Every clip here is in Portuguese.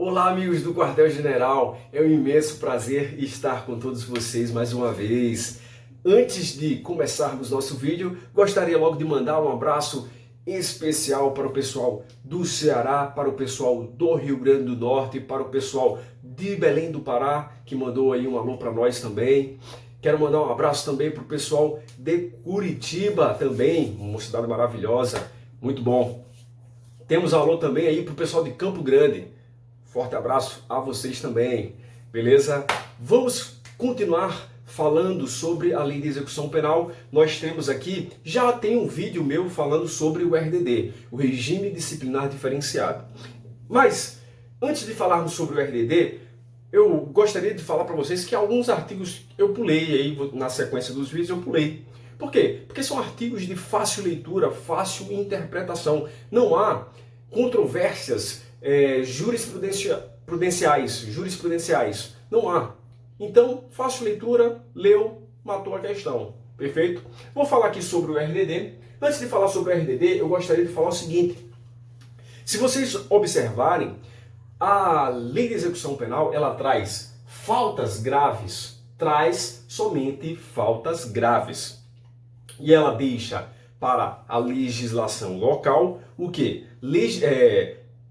Olá, amigos do Quartel-General, é um imenso prazer estar com todos vocês mais uma vez. Antes de começarmos nosso vídeo, gostaria logo de mandar um abraço especial para o pessoal do Ceará, para o pessoal do Rio Grande do Norte, para o pessoal de Belém do Pará, que mandou aí um alô para nós também. Quero mandar um abraço também para o pessoal de Curitiba também, uma cidade maravilhosa, muito bom. Temos alô também aí para o pessoal de Campo Grande. Forte abraço a vocês também, beleza? Vamos continuar falando sobre a Lei de Execução Penal. Nós temos aqui, já tem um vídeo meu falando sobre o RDD, o Regime Disciplinar Diferenciado. Mas, antes de falarmos sobre o RDD, eu gostaria de falar para vocês que alguns artigos eu pulei aí, na sequência dos vídeos eu pulei. Por quê? Porque são artigos de fácil leitura, fácil interpretação. Não há controvérsias jurisprudenciais, não há. Então, fácil leitura, leu, matou a questão. Perfeito? Vou falar aqui sobre o RDD. Antes de falar sobre o RDD, eu gostaria de falar o seguinte. Se vocês observarem, a Lei de Execução Penal, ela traz faltas graves, traz somente faltas graves. E ela deixa para a legislação local o quê?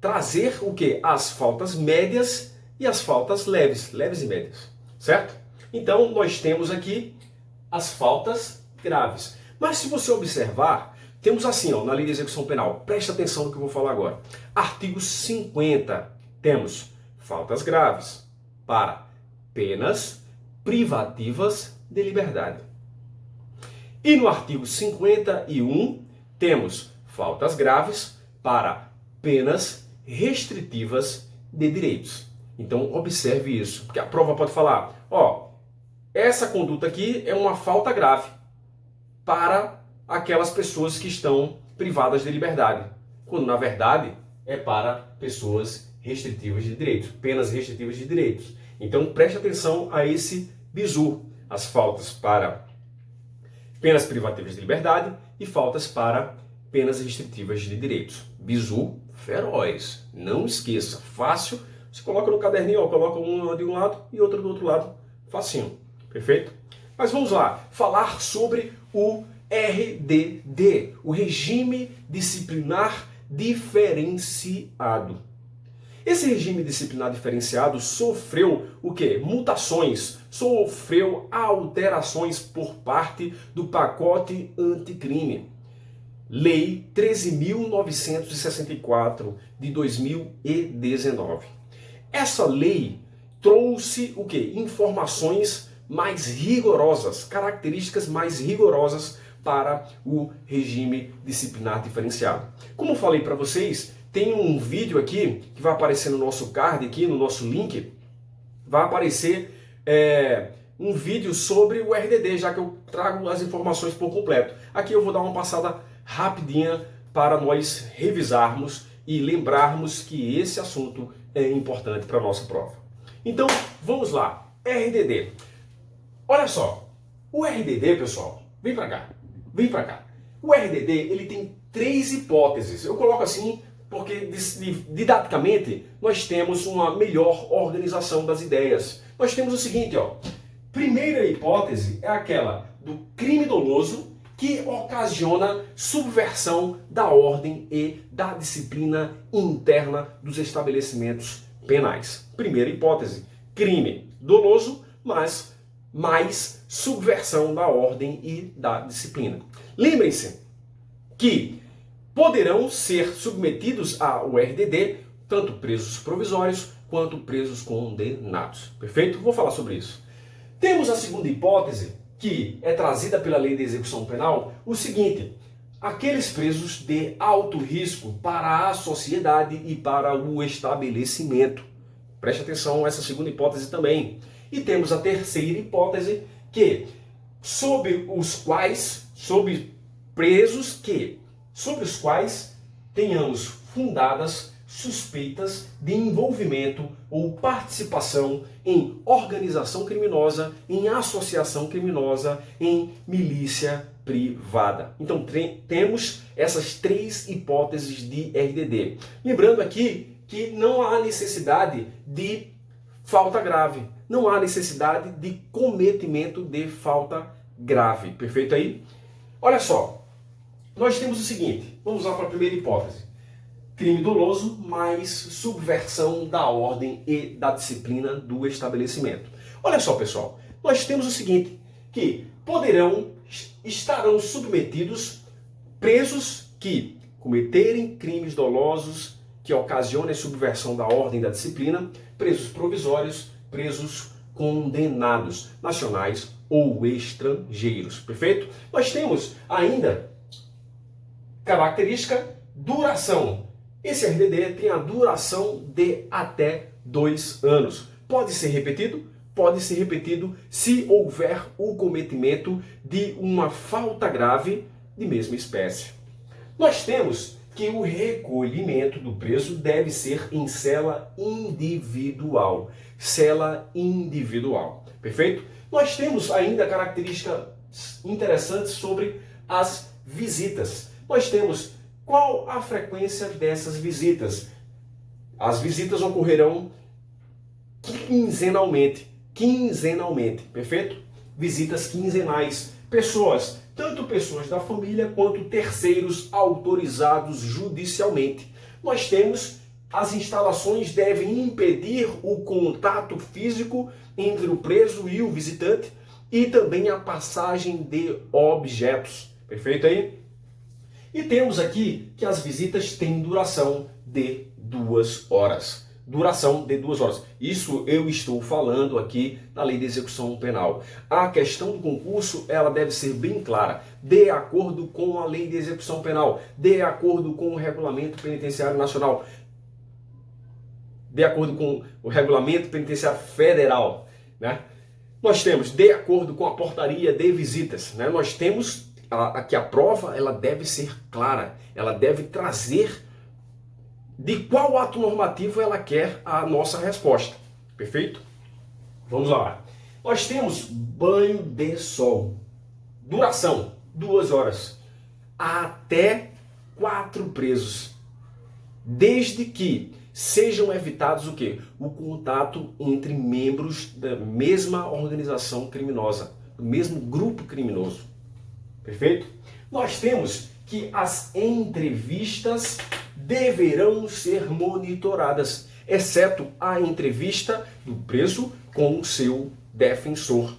Trazer o que? As faltas médias e as faltas leves e médias, certo? Então nós temos aqui as faltas graves. Mas se você observar, temos assim, ó, na Lei de Execução Penal, presta atenção no que eu vou falar agora. Artigo 50, temos faltas graves para penas privativas de liberdade. E no artigo 51, temos faltas graves para penas restritivas de direitos. Então observe isso, porque a prova pode falar, ó, essa conduta aqui é uma falta grave para aquelas pessoas que estão privadas de liberdade, quando na verdade é para pessoas restritivas de direitos, penas restritivas de direitos. Então preste atenção a esse bizu, as faltas para penas privativas de liberdade e faltas para penas restritivas de direitos. Bizu feroz. Não esqueça. Fácil. Você coloca no caderninho, ó, coloca uma de um lado e outra do outro lado. Facinho. Perfeito? Mas vamos lá. Falar sobre o RDD. O Regime Disciplinar Diferenciado. Esse regime disciplinar diferenciado sofreu o quê? Mutações, sofreu alterações por parte do pacote anticrime. Lei 13.964 de 2019. Essa lei trouxe o quê? Informações mais rigorosas, características mais rigorosas para o regime disciplinar diferenciado. Como eu falei para vocês, tem um vídeo aqui que vai aparecer no nosso card, aqui no nosso link, vai aparecer um vídeo sobre o RDD, já que eu trago as informações por completo. Aqui eu vou dar uma passada rapidinha para nós revisarmos e lembrarmos que esse assunto é importante para a nossa prova. Então, vamos lá. RDD. Olha só, o RDD, pessoal, vem para cá, vem para cá. O RDD, ele tem 3 hipóteses. Eu coloco assim porque didaticamente nós temos uma melhor organização das ideias. Nós temos o seguinte, ó. Primeira hipótese é aquela do crime doloso que ocasiona subversão da ordem e da disciplina interna dos estabelecimentos penais. Primeira hipótese, crime doloso, mas mais subversão da ordem e da disciplina. Lembrem-se que poderão ser submetidos ao RDD tanto presos provisórios quanto presos condenados. Perfeito? Vou falar sobre isso. Temos a segunda hipótese, que é trazida pela Lei de Execução Penal, o seguinte: aqueles presos de alto risco para a sociedade e para o estabelecimento. Preste atenção a essa segunda hipótese também. E temos a terceira hipótese, que sobre os quais tenhamos fundadas suspeitas de envolvimento ou participação em organização criminosa, em associação criminosa, em milícia privada. Então temos essas 3 hipóteses de RDD. Lembrando aqui que não há necessidade de falta grave, não há necessidade de cometimento de falta grave. Perfeito aí? Olha só, nós temos o seguinte, vamos lá para a primeira hipótese. Crime doloso mais subversão da ordem e da disciplina do estabelecimento. Olha só, pessoal, nós temos o seguinte, que estarão submetidos presos que cometerem crimes dolosos que ocasionem subversão da ordem e da disciplina, presos provisórios, presos condenados, nacionais ou estrangeiros. Perfeito? Nós temos ainda característica duração. Esse RDD tem a duração de até 2 anos. Pode ser repetido? Pode ser repetido se houver o cometimento de uma falta grave de mesma espécie. Nós temos que o recolhimento do preso deve ser em cela individual. Cela individual. Perfeito? Nós temos ainda características interessantes sobre as visitas. Nós temos qual a frequência dessas visitas. As visitas ocorrerão quinzenalmente, perfeito? Visitas quinzenais. Pessoas, tanto pessoas da família quanto terceiros autorizados judicialmente. Nós temos as instalações devem impedir o contato físico entre o preso e o visitante e também a passagem de objetos. Perfeito aí? E temos aqui que as visitas têm duração de 2 horas. Duração de 2 horas. Isso eu estou falando aqui na Lei de Execução Penal. A questão do concurso, ela deve ser bem clara, de acordo com a Lei de Execução Penal, de acordo com o Regulamento Penitenciário Nacional, de acordo com o Regulamento Penitenciário Federal, né? Nós temos, de acordo com a portaria de visitas, né? Nós temos que a prova ela deve ser clara, ela deve trazer de qual ato normativo ela quer a nossa resposta. Perfeito? Vamos lá. Nós temos banho de sol. Duração, 2 horas. Até 4 presos. Desde que sejam evitados o quê? O contato entre membros da mesma organização criminosa, do mesmo grupo criminoso. Perfeito? Nós temos que as entrevistas deverão ser monitoradas, exceto a entrevista do preso com o seu defensor.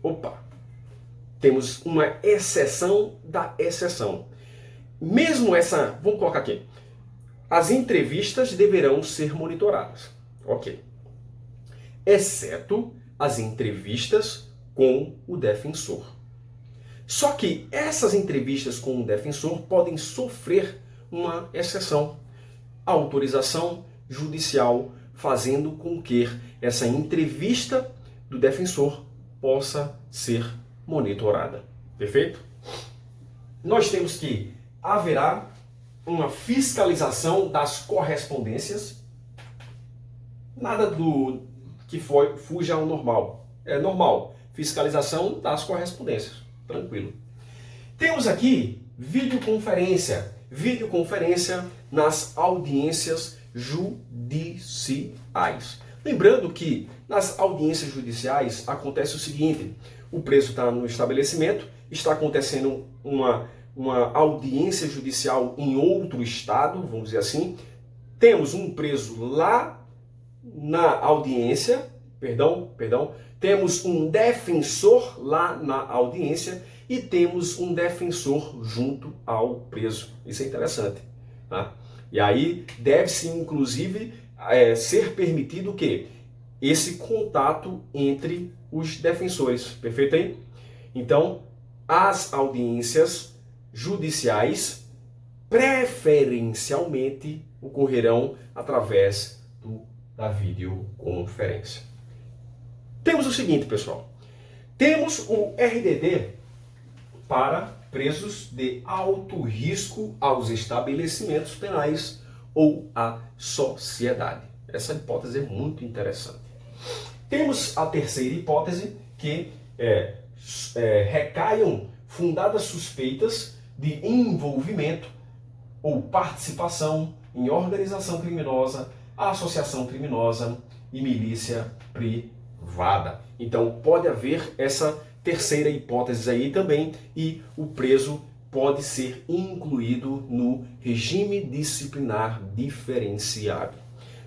Opa! Temos uma exceção da exceção. Mesmo essa, vamos colocar aqui, as entrevistas deverão ser monitoradas. Ok. Exceto as entrevistas com o defensor. Só que essas entrevistas com o defensor podem sofrer uma exceção. A autorização judicial fazendo com que essa entrevista do defensor possa ser monitorada. Perfeito? Nós temos que haverá uma fiscalização das correspondências. Nada do que fuja ao normal. É normal. Fiscalização das correspondências. Tranquilo. Temos aqui videoconferência. Videoconferência nas audiências judiciais. Lembrando que nas audiências judiciais acontece o seguinte: o preso está no estabelecimento, está acontecendo uma audiência judicial em outro estado, vamos dizer assim. Temos um preso lá na audiência, temos um defensor lá na audiência e temos um defensor junto ao preso. Isso é interessante, tá? E aí deve-se, inclusive, ser permitido o quê? Esse contato entre os defensores. Perfeito aí? Então, as audiências judiciais preferencialmente ocorrerão através da videoconferência. Temos o seguinte, pessoal. Temos o RDD para presos de alto risco aos estabelecimentos penais ou à sociedade. Essa hipótese é muito interessante. Temos a terceira hipótese, que recaiam fundadas suspeitas de envolvimento ou participação em organização criminosa, associação criminosa e milícia privada. Então pode haver essa terceira hipótese aí também, e o preso pode ser incluído no regime disciplinar diferenciado.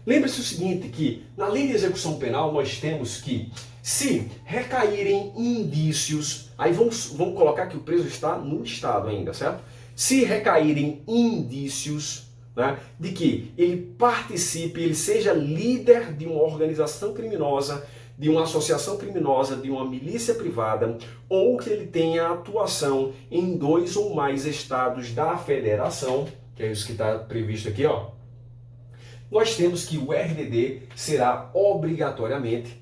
Lembre-se o seguinte, que na lei de execução penal nós temos que, se recaírem indícios, aí vamos colocar que o preso está no estado ainda, certo? Se recaírem indícios, né, de que ele participe, ele seja líder de uma organização criminosa, de uma associação criminosa, de uma milícia privada, ou que ele tenha atuação em 2 ou mais estados da federação, que é isso que está previsto aqui, ó, nós temos que o RDD será obrigatoriamente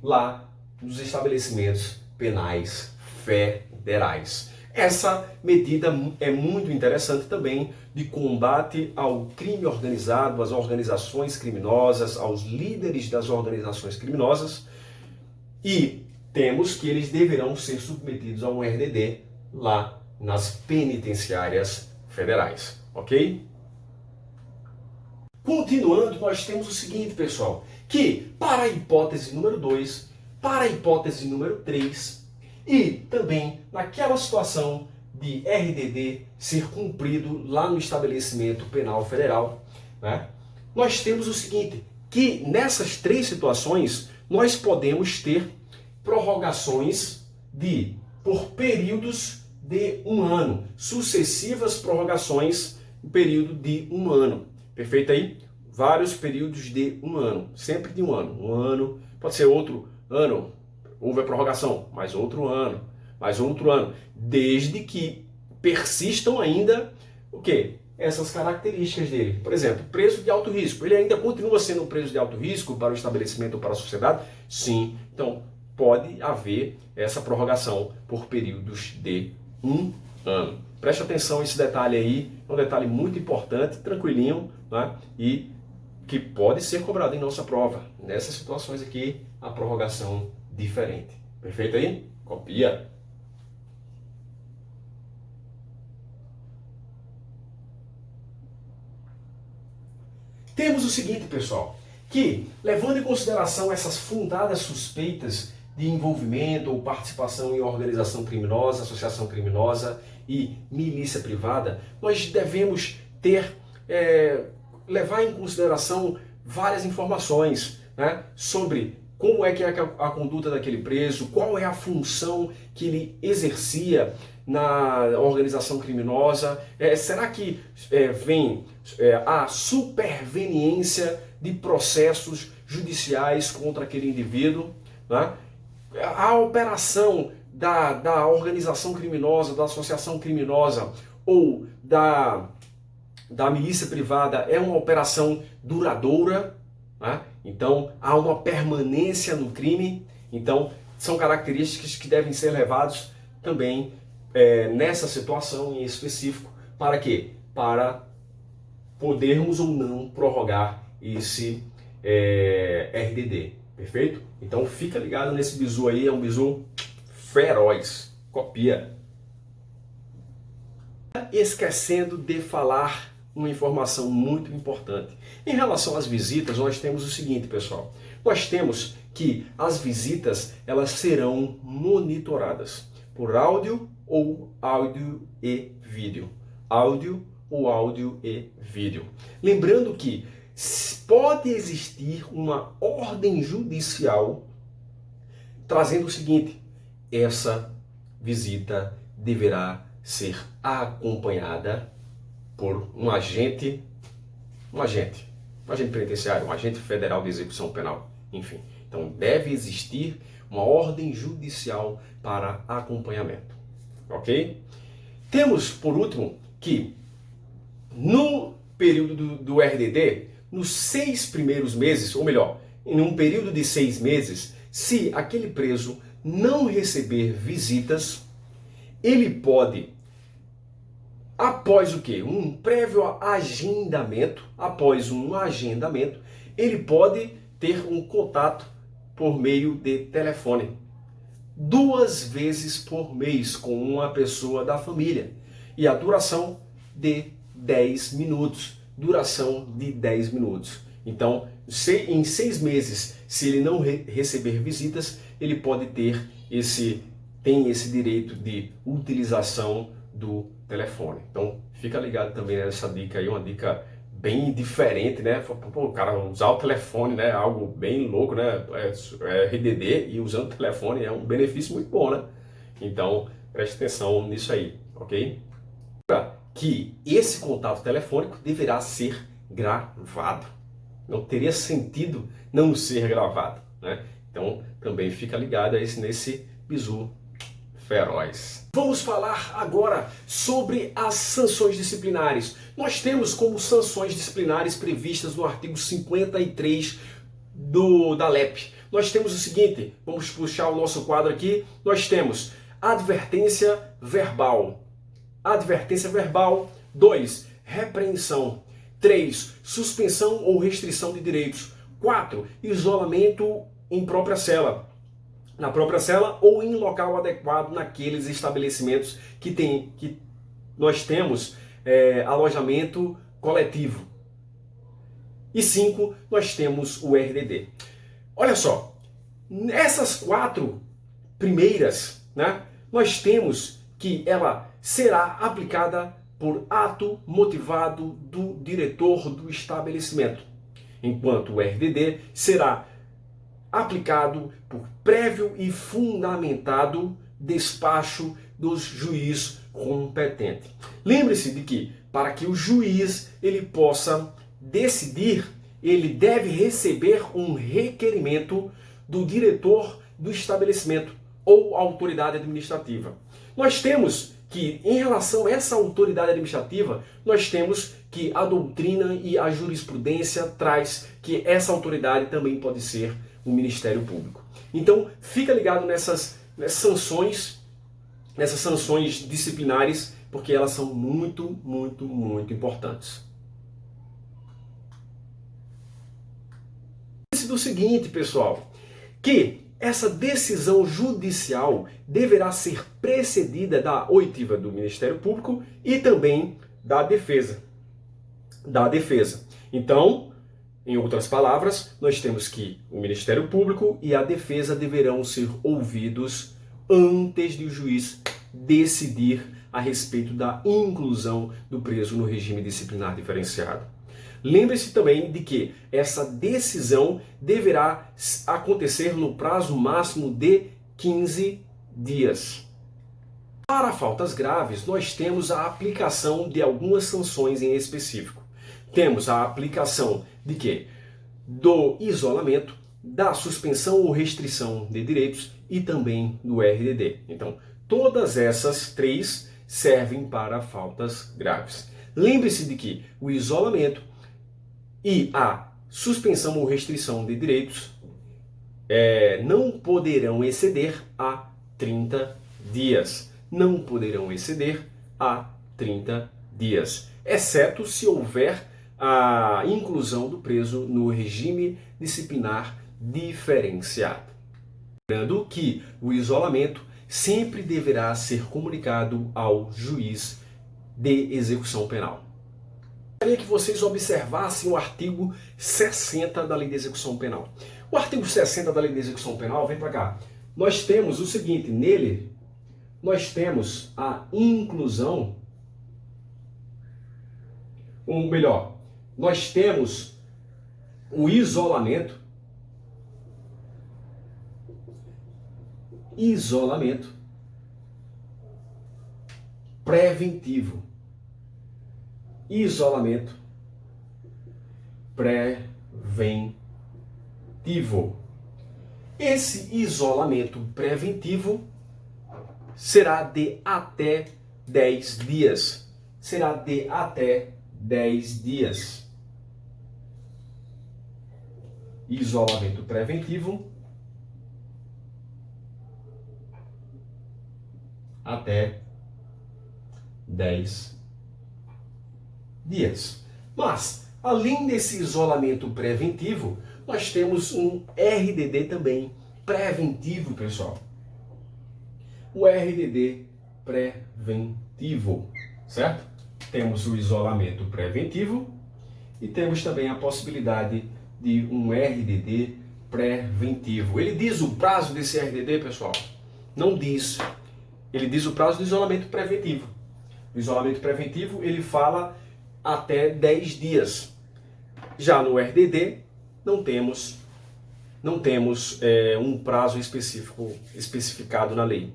lá nos estabelecimentos penais federais. Essa medida é muito interessante também de combate ao crime organizado, às organizações criminosas, aos líderes das organizações criminosas, e temos que eles deverão ser submetidos a um RDD lá nas penitenciárias federais, ok? Continuando, nós temos o seguinte, pessoal, que para a hipótese número 2, para a hipótese número 3, e também naquela situação de RDD ser cumprido lá no estabelecimento penal federal, né, nós temos o seguinte, que nessas 3 situações nós podemos ter prorrogações por períodos de 1 ano, sucessivas prorrogações no período de 1 ano. Perfeito aí? Vários períodos de 1 ano, sempre de 1 ano. 1 ano, pode ser outro ano, houve a prorrogação, mais outro ano, desde que persistam ainda o quê? Essas características dele. Por exemplo, preso de alto risco. Ele ainda continua sendo um preso de alto risco para o estabelecimento ou para a sociedade? Sim. Então, pode haver essa prorrogação por períodos de 1 ano. Preste atenção a esse detalhe aí, é um detalhe muito importante, tranquilinho, né? E que pode ser cobrado em nossa prova. Nessas situações aqui, a prorrogação diferente. Perfeito aí? Copia. Temos o seguinte, pessoal, que levando em consideração essas fundadas suspeitas de envolvimento ou participação em organização criminosa, associação criminosa e milícia privada, nós devemos levar em consideração várias informações, né, sobre como é que é a conduta daquele preso, qual é a função que ele exercia na organização criminosa, será que vem a superveniência de processos judiciais contra aquele indivíduo, né? A operação da organização criminosa, da associação criminosa ou da milícia privada é uma operação duradoura, né? Então há uma permanência no crime. Então são características que devem ser levadas também nessa situação em específico. Para quê? Para podermos ou não prorrogar esse RDD. Perfeito? Então fica ligado nesse bizu aí, é um bizu feroz. Copia. Esquecendo de falar uma informação muito importante. Em relação às visitas, nós temos o seguinte, pessoal. Nós temos que as visitas, elas serão monitoradas por áudio ou áudio e vídeo. Áudio ou áudio e vídeo. Lembrando que pode existir uma ordem judicial trazendo o seguinte: essa visita deverá ser acompanhada por um agente penitenciário, um agente federal de execução penal, enfim. Então deve existir uma ordem judicial para acompanhamento, ok? Temos, por último, que no período do RDD, nos 6 primeiros meses, ou melhor, em um período de 6 meses, se aquele preso não receber visitas, ele pode, após o quê? Um prévio agendamento, ele pode ter um contato por meio de telefone 2 vezes por mês com uma pessoa da família, e a duração de 10 minutos. duração de 10 minutos. Então, em 6 meses, se ele não receber visitas, ele pode ter tem esse direito de utilização do telefone. Então, fica ligado também nessa dica aí, uma dica bem diferente, né? Pô, o cara usar o telefone, né? Algo bem louco, né? É RDD e usando o telefone é um benefício muito bom, né? Então, preste atenção nisso aí, ok? Que esse contato telefônico deverá ser gravado. Não teria sentido não ser gravado, né? Então, também fica ligado nesse bizu feroz. Vamos falar agora sobre as sanções disciplinares. Nós temos como sanções disciplinares previstas no artigo 53 da LEP. Nós temos o seguinte, vamos puxar o nosso quadro aqui, nós temos advertência verbal. Advertência verbal. 2. Repreensão. 3. Suspensão ou restrição de direitos. 4. Isolamento em própria cela. Na própria cela ou em local adequado naqueles estabelecimentos que nós temos alojamento coletivo. E 5. Nós temos o RDD. Olha só, essas 4 primeiras, né, nós temos que ela será aplicada por ato motivado do diretor do estabelecimento, enquanto o RDD será aplicado por prévio e fundamentado despacho do juiz competente. Lembre-se de que, para que o juiz ele possa decidir, ele deve receber um requerimento do diretor do estabelecimento ou autoridade administrativa. Nós temos que, em relação a essa autoridade administrativa, nós temos que a doutrina e a jurisprudência traz que essa autoridade também pode ser o Ministério Público. Então, fica ligado nessas sanções disciplinares, porque elas são muito, muito, muito importantes. Do seguinte, pessoal, que essa decisão judicial deverá ser precedida da oitiva do Ministério Público e também da defesa. Então, em outras palavras, nós temos que o Ministério Público e a defesa deverão ser ouvidos antes de o juiz decidir a respeito da inclusão do preso no regime disciplinar diferenciado. Lembre-se também de que essa decisão deverá acontecer no prazo máximo de 15 dias. Para faltas graves, nós temos a aplicação de algumas sanções em específico. Temos a aplicação de quê? Do isolamento, da suspensão ou restrição de direitos e também do RDD. Então, todas essas 3 servem para faltas graves. Lembre-se de que o isolamento e a suspensão ou restrição de direitos não poderão exceder a 30 dias. Não poderão exceder a 30 dias, exceto se houver a inclusão do preso no regime disciplinar diferenciado. Lembrando que o isolamento sempre deverá ser comunicado ao juiz de execução penal. Gostaria que vocês observassem o artigo 60 da Lei de Execução Penal. O artigo 60 da Lei de Execução Penal, vem para cá. Nós temos o seguinte, nele nós temos a inclusão, ou melhor, nós temos o isolamento preventivo. Isolamento preventivo. Esse isolamento preventivo será de até 10 dias. Será de até 10 dias. Isolamento preventivo até 10 dias. Mas, além desse isolamento preventivo, nós temos um RDD também preventivo, pessoal. O RDD preventivo, certo? Temos o isolamento preventivo e temos também a possibilidade de um RDD preventivo. Ele diz o prazo desse RDD, pessoal? Não diz. Ele diz o prazo do isolamento preventivo. O isolamento preventivo, ele fala até 10 dias. Já no RDD, não temos um prazo especificado na lei.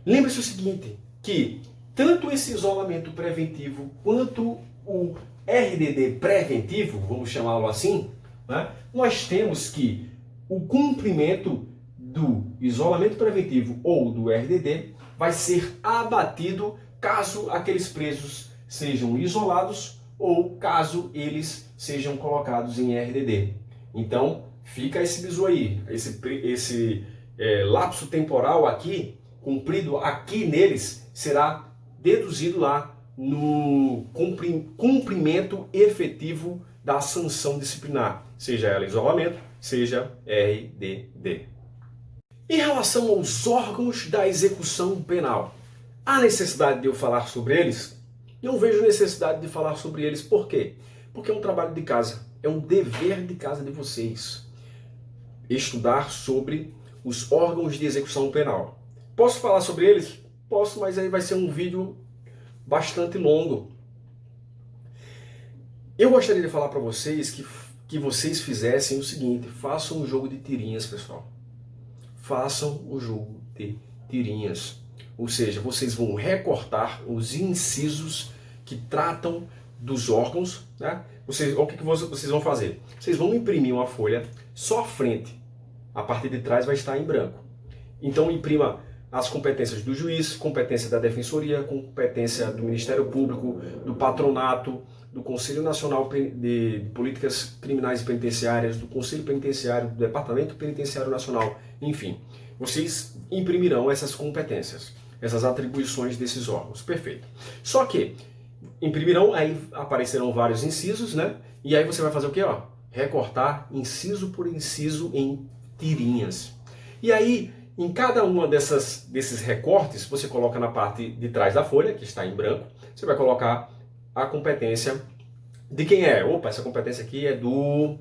Lembre-se o seguinte, que tanto esse isolamento preventivo quanto o RDD preventivo, vamos chamá-lo assim, né, nós temos que o cumprimento do isolamento preventivo ou do RDD vai ser abatido caso aqueles presos sejam isolados ou caso eles sejam colocados em RDD. Então, fica esse bizu aí, esse lapso temporal aqui, cumprido aqui neles, será deduzido lá no cumprimento efetivo da sanção disciplinar, seja ela isolamento, seja RDD. Em relação aos órgãos da execução penal, há necessidade de eu falar sobre eles? Não vejo necessidade de falar sobre eles. Por quê? Porque é um trabalho de casa, é um dever de casa de vocês estudar sobre os órgãos de execução penal. Posso falar sobre eles? Posso, mas aí vai ser um vídeo bastante longo. Eu gostaria de falar para vocês que vocês fizessem o seguinte: façam um jogo de tirinhas, pessoal. Façam o jogo de tirinhas. Ou seja, vocês vão recortar os incisos que tratam dos órgãos, né? O que vocês vão fazer? Vocês vão imprimir uma folha, só a frente. A parte de trás vai estar em branco. Então imprima as competências do juiz, competência da defensoria, competência do Ministério Público, do patronato, do Conselho Nacional de Políticas Criminais e Penitenciárias, do Conselho Penitenciário, do Departamento Penitenciário Nacional, enfim. Vocês imprimirão essas competências, essas atribuições desses órgãos. Perfeito. Só que imprimirão, aí aparecerão vários incisos, né? E aí você vai fazer o quê? Ó? Recortar inciso por inciso em tirinhas. E aí, em cada uma desses recortes, você coloca na parte de trás da folha, que está em branco, você vai colocar a competência de quem é. Opa, essa competência aqui é do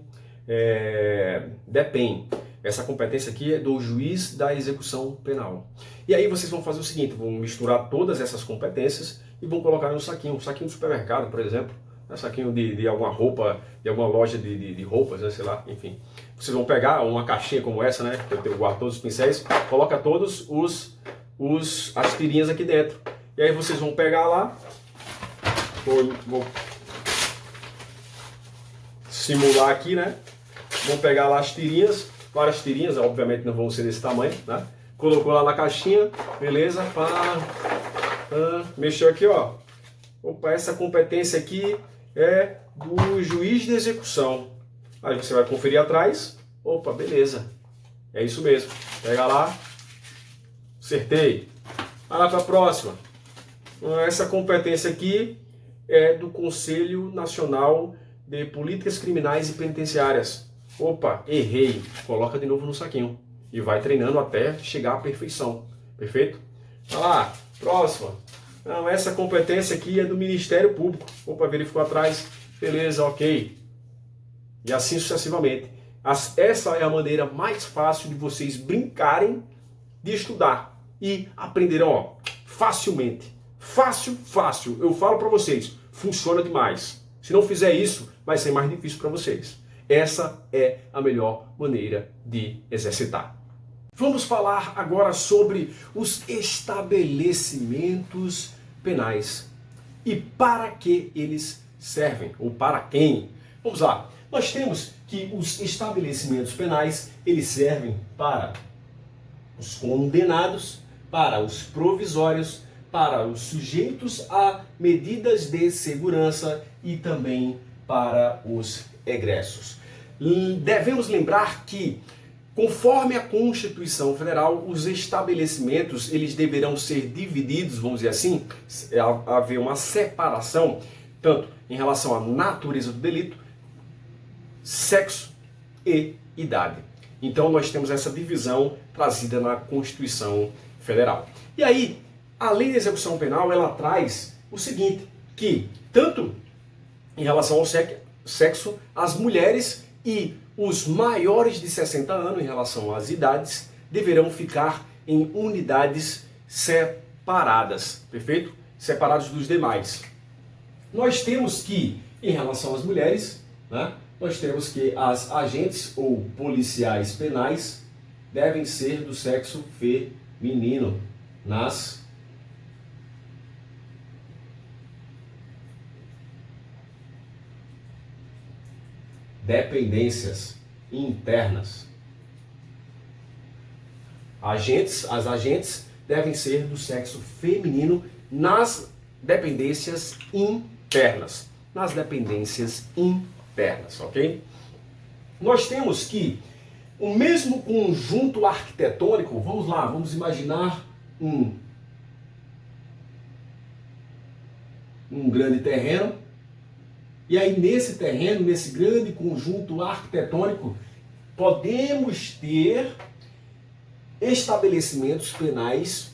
DEPEN. Essa competência aqui é do juiz da execução penal. E aí vocês vão fazer o seguinte: vão misturar todas essas competências e vão colocar em um saquinho de supermercado, por exemplo, saquinho de alguma roupa, de alguma loja de roupas, né, sei lá, enfim. Vocês vão pegar uma caixinha como essa, né, que eu guardo todos os pincéis, coloca todos as tirinhas aqui dentro. E aí vocês vão pegar lá, vou simular aqui, né, vão pegar lá as tirinhas, várias tirinhas, obviamente não vão ser desse tamanho, né, colocou lá na caixinha, beleza, mexeu aqui, ó. Opa, essa competência aqui é do juiz de execução. Aí você vai conferir atrás. Opa, beleza. É isso mesmo. Pega lá. Acertei. Vai lá para a próxima. Essa competência aqui é do Conselho Nacional de Políticas Criminais e Penitenciárias. Opa, errei. Coloca de novo no saquinho. E vai treinando até chegar à perfeição. Perfeito? Vai lá. Próxima. Não, essa competência aqui é do Ministério Público. Opa, verificou atrás. Beleza, ok. E assim sucessivamente. Essa é a maneira mais fácil de vocês brincarem de estudar. E aprenderão, ó, facilmente. Fácil. Eu falo para vocês, funciona demais. Se não fizer isso, vai ser mais difícil para vocês. Essa é a melhor maneira de exercitar. Vamos falar agora sobre os estabelecimentos penais e para que eles servem, ou para quem. Vamos lá, nós temos que os estabelecimentos penais, eles servem para os condenados, para os provisórios, para os sujeitos a medidas de segurança e também para os egressos. Devemos lembrar que, conforme a Constituição Federal, os estabelecimentos eles deverão ser divididos, vamos dizer assim, haver uma separação, tanto em relação à natureza do delito, sexo e idade. Então nós temos essa divisão trazida na Constituição Federal. E aí, a Lei de Execução Penal, ela traz o seguinte, que tanto em relação sexo as mulheres, e os maiores de 60 anos em relação às idades deverão ficar em unidades separadas, perfeito? Separados dos demais. Nós temos que, em relação às mulheres, né, nós temos que as agentes ou policiais penais devem ser do sexo feminino nas dependências internas. As agentes devem ser do sexo feminino nas dependências internas. Nas dependências internas, ok? Nós temos que o mesmo conjunto arquitetônico, vamos lá, vamos imaginar um grande terreno. E aí nesse terreno, nesse grande conjunto arquitetônico, podemos ter estabelecimentos penais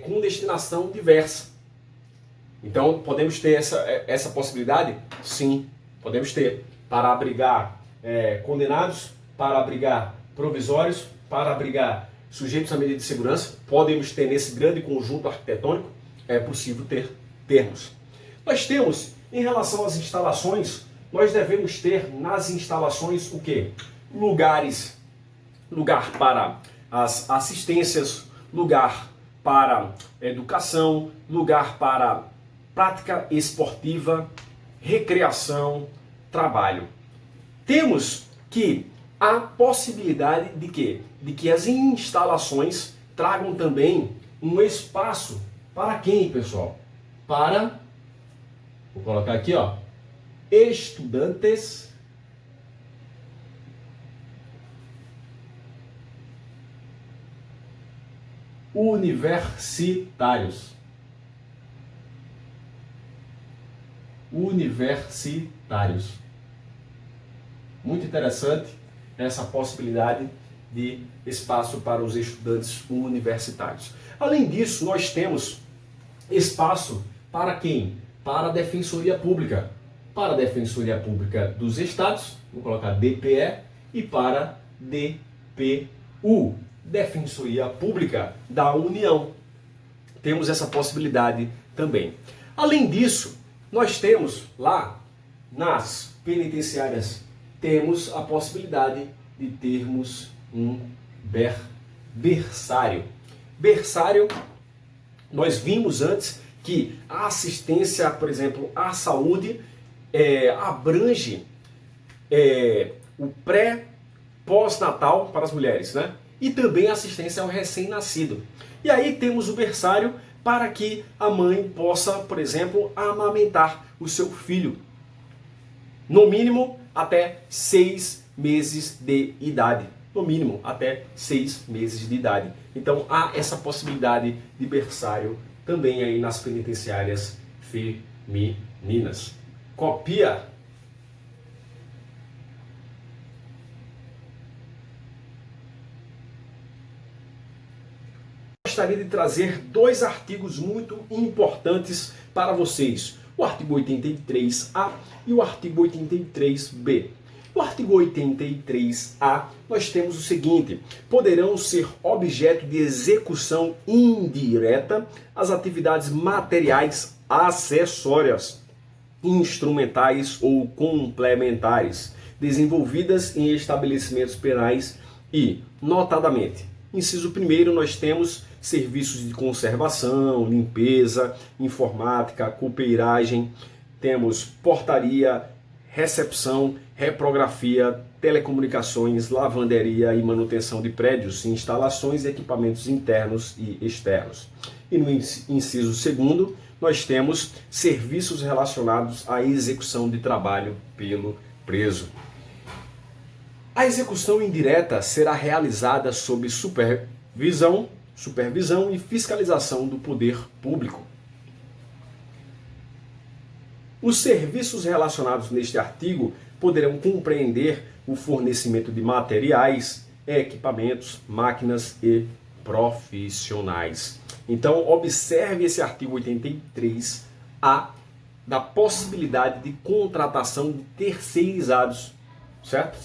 com destinação diversa. Então, podemos ter essa possibilidade? Sim, podemos ter. Para abrigar condenados, para abrigar provisórios, para abrigar sujeitos à medida de segurança, podemos ter nesse grande conjunto arquitetônico, é possível termos. Nós temos, em relação às instalações, nós devemos ter nas instalações o quê? Lugar para as assistências, lugar para educação, lugar para prática esportiva, recreação, trabalho. Temos que a possibilidade de quê? De que as instalações tragam também um espaço para quem, pessoal? Para, vou colocar aqui, ó, estudantes universitários. Muito interessante essa possibilidade de espaço para os estudantes universitários. Além disso, nós temos espaço para quem? Para a Defensoria Pública. Para a Defensoria Pública dos Estados, vou colocar DPE, e para DPU, Defensoria Pública da União. Temos essa possibilidade também. Além disso, nós temos lá nas penitenciárias, temos a possibilidade de termos um berçário. Berçário, nós vimos antes que a assistência, por exemplo, à saúde abrange o pré-pós-natal para as mulheres, né? E também a assistência ao recém-nascido. E aí temos o berçário para que a mãe possa, por exemplo, amamentar o seu filho. No mínimo, até 6 meses de idade. No mínimo, até 6 meses de idade. Então, há essa possibilidade de berçário também aí nas penitenciárias femininas. Copia. Gostaria de trazer 2 artigos muito importantes para vocês. O artigo 83A e o artigo 83B. No artigo 83A, nós temos o seguinte: poderão ser objeto de execução indireta as atividades materiais acessórias, instrumentais ou complementares, desenvolvidas em estabelecimentos penais e, notadamente, inciso 1º, nós temos serviços de conservação, limpeza, informática, copeiragem, temos portaria, recepção, reprografia, telecomunicações, lavanderia e manutenção de prédios, instalações e equipamentos internos e externos. E no inciso 2º, nós temos serviços relacionados à execução de trabalho pelo preso. A execução indireta será realizada sob supervisão e fiscalização do poder público. Os serviços relacionados neste artigo poderão compreender o fornecimento de materiais, equipamentos, máquinas e profissionais. Então, observe esse artigo 83A da possibilidade de contratação de terceirizados, certo?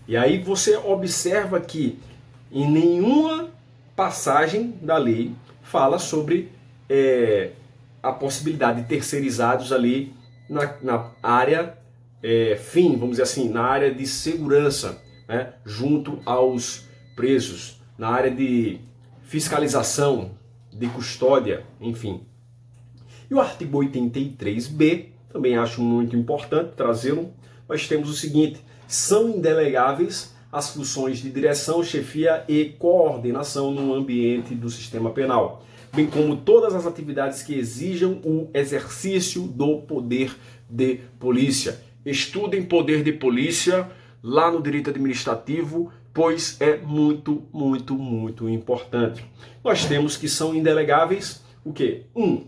E aí você observa que em nenhuma passagem da lei fala sobre a possibilidade de terceirizados ali na área fim, vamos dizer assim, na área de segurança, né, junto aos presos, na área de fiscalização, de custódia, enfim. E o artigo 83b, também acho muito importante trazê-lo, nós temos o seguinte: são indelegáveis as funções de direção, chefia e coordenação no ambiente do sistema penal, bem como todas as atividades que exijam o exercício do poder de polícia. Estudem poder de polícia lá no direito administrativo, pois é muito, muito, muito importante. Nós temos que são indelegáveis o quê? 1.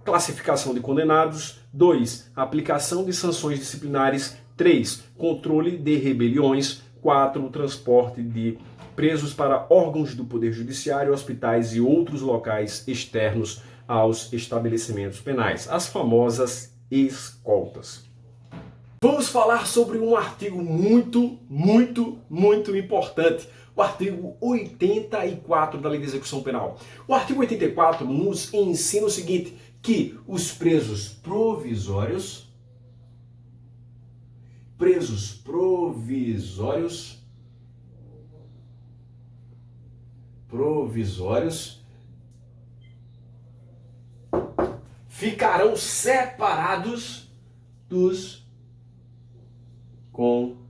Classificação de condenados. 2. Aplicação de sanções disciplinares. 3. Controle de rebeliões. 4. Transporte de presos para órgãos do Poder Judiciário, hospitais e outros locais externos aos estabelecimentos penais. As famosas escoltas. Vamos falar sobre um artigo muito, muito, muito importante. O artigo 84 da Lei de Execução Penal. O artigo 84 nos ensina o seguinte, que os presos provisórios ficarão separados dos condenados.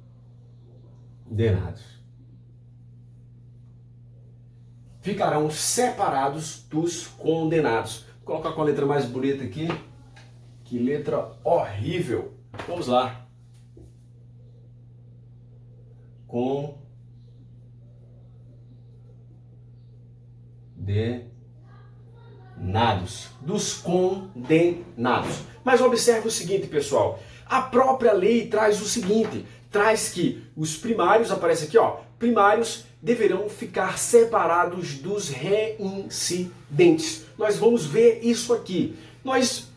Ficarão separados dos condenados. Vou colocar com a letra mais bonita aqui. Que letra horrível. Vamos lá. Condenados. Dos condenados. Mas observe o seguinte, pessoal. A própria lei traz o seguinte. Traz que os primários, aparece aqui, ó. Primários deverão ficar separados dos reincidentes. Nós vamos ver isso aqui. Nós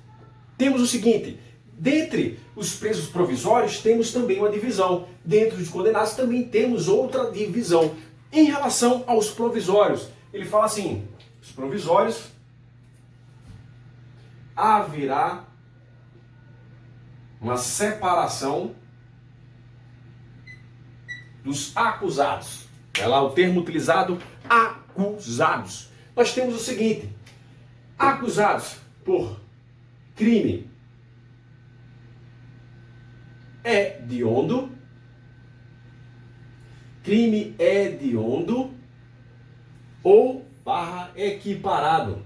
temos o seguinte. Dentre os presos provisórios, temos também uma divisão. Dentro dos condenados também temos outra divisão. Em relação aos provisórios, ele fala assim, os provisórios haverá uma separação dos acusados. É lá o termo utilizado, acusados. Nós temos o seguinte, acusados por crime hediondo, crime hediondo ou equiparado.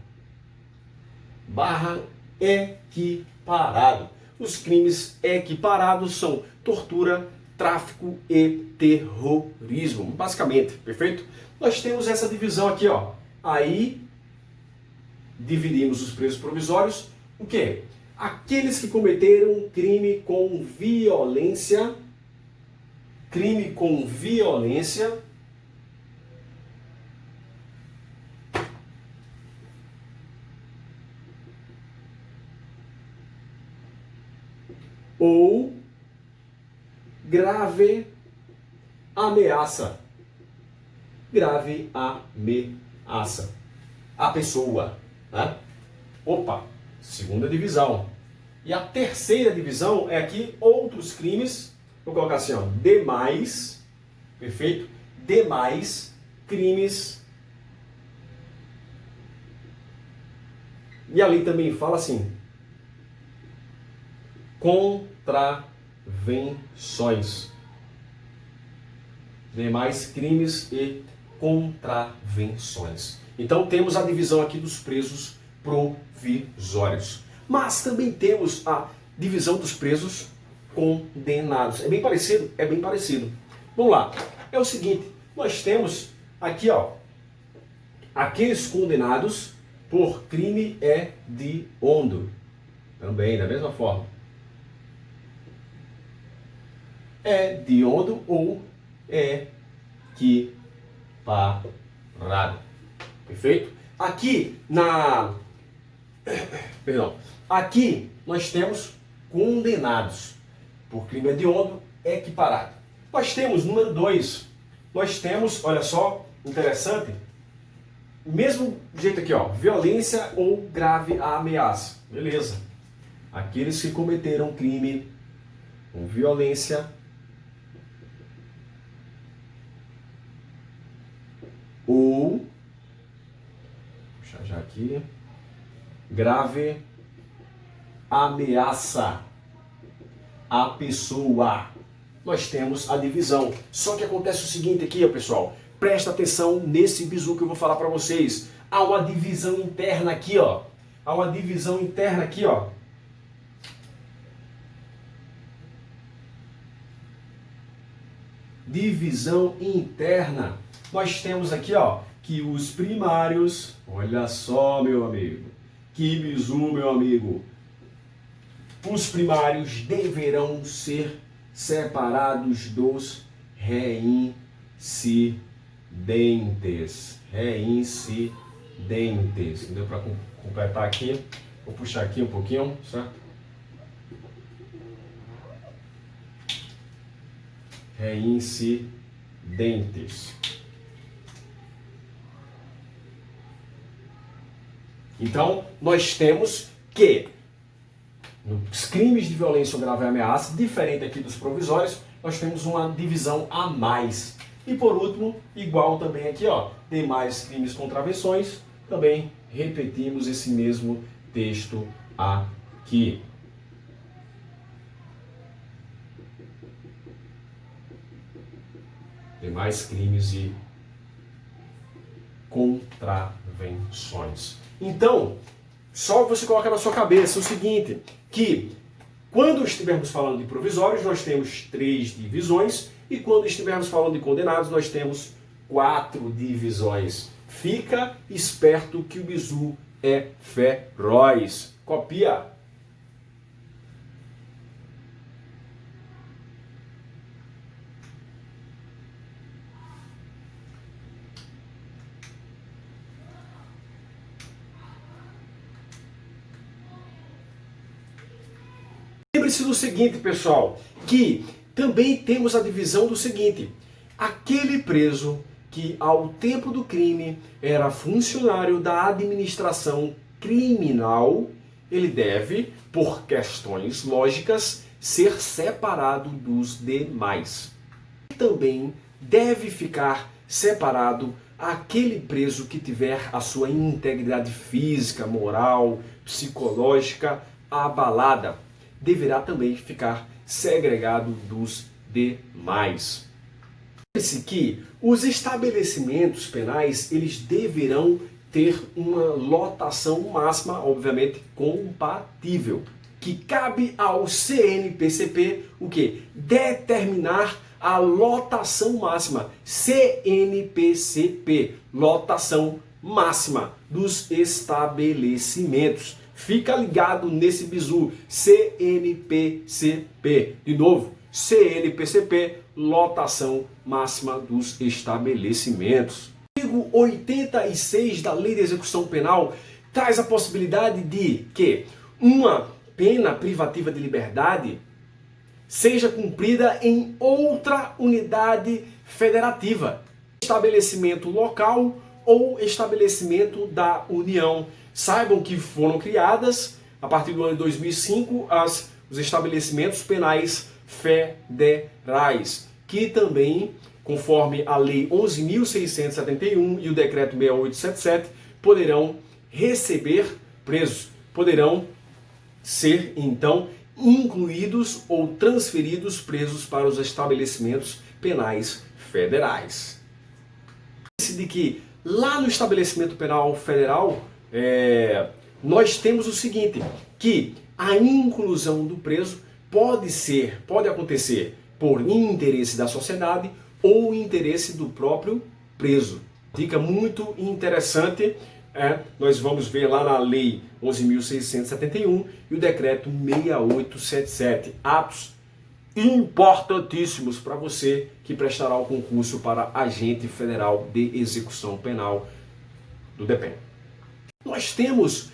Equiparado. Os crimes equiparados são tortura, tráfico e terrorismo, basicamente, perfeito? Nós temos essa divisão aqui, ó. Aí dividimos os presos provisórios, o quê? Aqueles que cometeram crime com violência, ou grave ameaça. Grave ameaça. A pessoa, né? Opa, segunda divisão. E a terceira divisão é aqui outros crimes. Vou colocar assim, ó, demais, perfeito? Demais crimes. E ali também fala assim, contravenções. Demais crimes e contravenções. Então temos a divisão aqui dos presos provisórios. Mas também temos a divisão dos presos condenados. É bem parecido? É bem parecido. Vamos lá. É o seguinte, nós temos aqui, ó, aqueles condenados por crime hediondo. Também, da mesma forma. Hediondo ou equiparado. Perfeito? Aqui nós temos condenados por crime hediondo equiparado. Nós temos, número 2, nós temos, olha só, interessante, mesmo jeito aqui, ó, violência ou grave ameaça. Beleza. Aqueles que cometeram crime com violência ou, puxar já aqui, grave ameaça à pessoa. Nós temos a divisão. Só que acontece o seguinte aqui, ó, pessoal. Presta atenção nesse bizu que eu vou falar para vocês. Há uma divisão interna aqui, ó. Há uma divisão interna aqui, ó. Divisão interna. Nós temos aqui, ó, que os primários, olha só, meu amigo. Que bizu, meu amigo. Os primários deverão ser separados dos reincidentes. Reincidentes. Deu para completar aqui? Vou puxar aqui um pouquinho, certo? Reincidentes. Então, nós temos que nos crimes de violência ou grave ameaça, diferente aqui dos provisórios, nós temos uma divisão a mais. E por último, igual também aqui, ó, demais crimes contra aversões, também repetimos esse mesmo texto aqui. Demais crimes e contravenções. Então, só você coloca na sua cabeça o seguinte, que quando estivermos falando de provisórios, nós temos 3 divisões, e quando estivermos falando de condenados, nós temos 4 divisões. Fica esperto que o bizu é feroz. Copia! Lembre-se do seguinte, pessoal, que também temos a divisão do seguinte: aquele preso que ao tempo do crime era funcionário da administração criminal, ele deve, por questões lógicas, ser separado dos demais. Também deve ficar separado aquele preso que tiver a sua integridade física, moral, psicológica abalada. Deverá também ficar segregado dos demais. Lembre-se que os estabelecimentos penais, eles deverão ter uma lotação máxima, obviamente, compatível, que cabe ao CNPCP o quê? Determinar a lotação máxima, CNPCP, lotação máxima dos estabelecimentos. Fica ligado nesse bizu, CNPCP. De novo, CNPCP, lotação máxima dos estabelecimentos. O artigo 86 da Lei de Execução Penal traz a possibilidade de que uma pena privativa de liberdade seja cumprida em outra unidade federativa, estabelecimento local ou estabelecimento da União. Saibam que foram criadas, a partir do ano de 2005, os estabelecimentos penais federais, que também, conforme a Lei 11.671 e o Decreto 6877, poderão receber presos, poderão ser, então, incluídos ou transferidos presos para os estabelecimentos penais federais. De que lá no estabelecimento penal federal, nós temos o seguinte, que a inclusão do preso pode acontecer por interesse da sociedade ou interesse do próprio preso. Dica muito interessante, nós vamos ver lá na Lei 11.671 e o Decreto 6877. Atos importantíssimos para você que prestará o concurso para Agente Federal de Execução Penal do DEPEN. Nós temos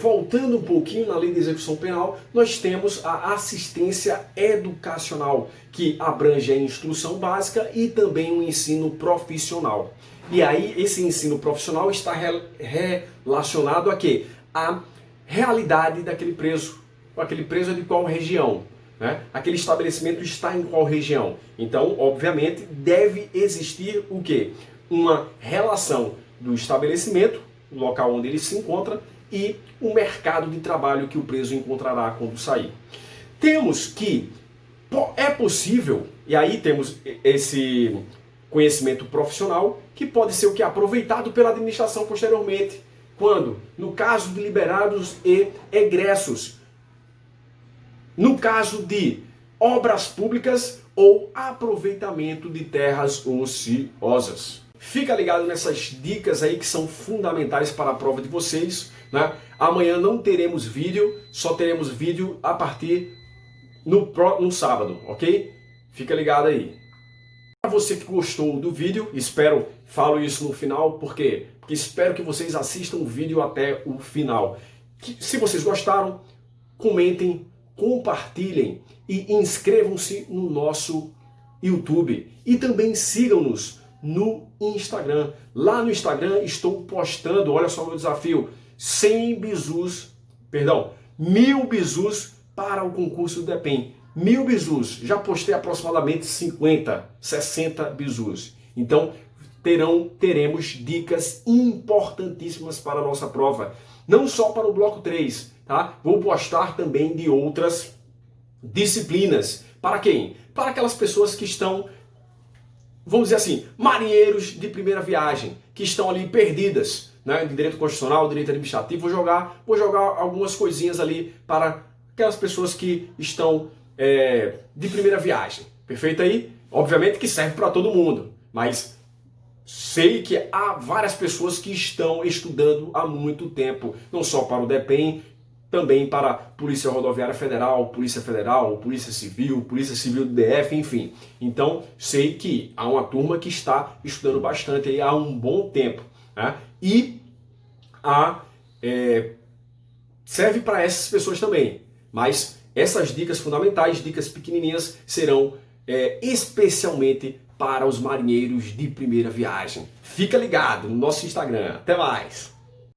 voltando um pouquinho na lei de execução penal, nós temos a assistência educacional, que abrange a instrução básica e também o ensino profissional. E aí esse ensino profissional está relacionado a quê? A realidade daquele preso. Aquele preso é de qual região? Né? Aquele estabelecimento está em qual região? Então, obviamente, deve existir o quê? Uma relação do estabelecimento, o local onde ele se encontra, e o mercado de trabalho que o preso encontrará quando sair. Temos que é possível, e aí temos esse conhecimento profissional, que pode ser o que? Aproveitado pela administração posteriormente. Quando? No caso de liberados e egressos. No caso de obras públicas ou aproveitamento de terras ociosas. Fica ligado nessas dicas aí que são fundamentais para a prova de vocês, né? Amanhã não teremos vídeo, só teremos vídeo a partir no sábado, ok? Fica ligado aí. Para você que gostou do vídeo, falo isso no final, por quê? Porque espero que vocês assistam o vídeo até o final. Se vocês gostaram, comentem, compartilhem e inscrevam-se no nosso YouTube. E também sigam-nos no Instagram. Lá no Instagram estou postando, olha só o meu desafio, 1000 bizus para o concurso do DEPEN. 1000 bizus, já postei aproximadamente 50, 60 bizus. Então teremos dicas importantíssimas para a nossa prova. Não só para o bloco 3, tá? Vou postar também de outras disciplinas. Para quem? Para aquelas pessoas que estão, vamos dizer assim, marinheiros de primeira viagem, que estão ali perdidas, né, de direito constitucional, direito administrativo. Vou jogar algumas coisinhas ali para aquelas pessoas que estão de primeira viagem. Perfeito aí? Obviamente que serve para todo mundo, mas sei que há várias pessoas que estão estudando há muito tempo, não só para o DEPEN, também para Polícia Rodoviária Federal, Polícia Civil do DF, enfim. Então, sei que há uma turma que está estudando bastante aí há um bom tempo, né? E serve para essas pessoas também. Mas essas dicas fundamentais, dicas pequenininhas, serão especialmente para os marinheiros de primeira viagem. Fica ligado no nosso Instagram. Até mais!